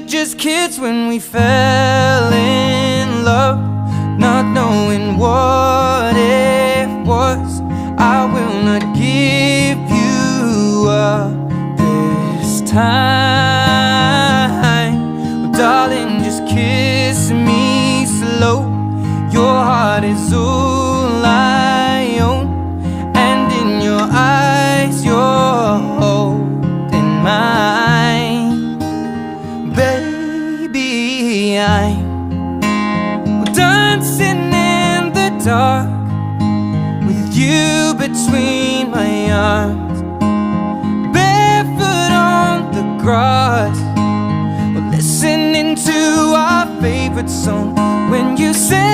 just kids when we fell in love, not knowing what it was. I will not give you up this time. Oh, darling, just kiss me slow. Your heart is all I own, and in your eyes you're holding mine. Baby, I'm dancing in the dark with you between my arms, barefoot on the grass, listening to our favorite song. When you said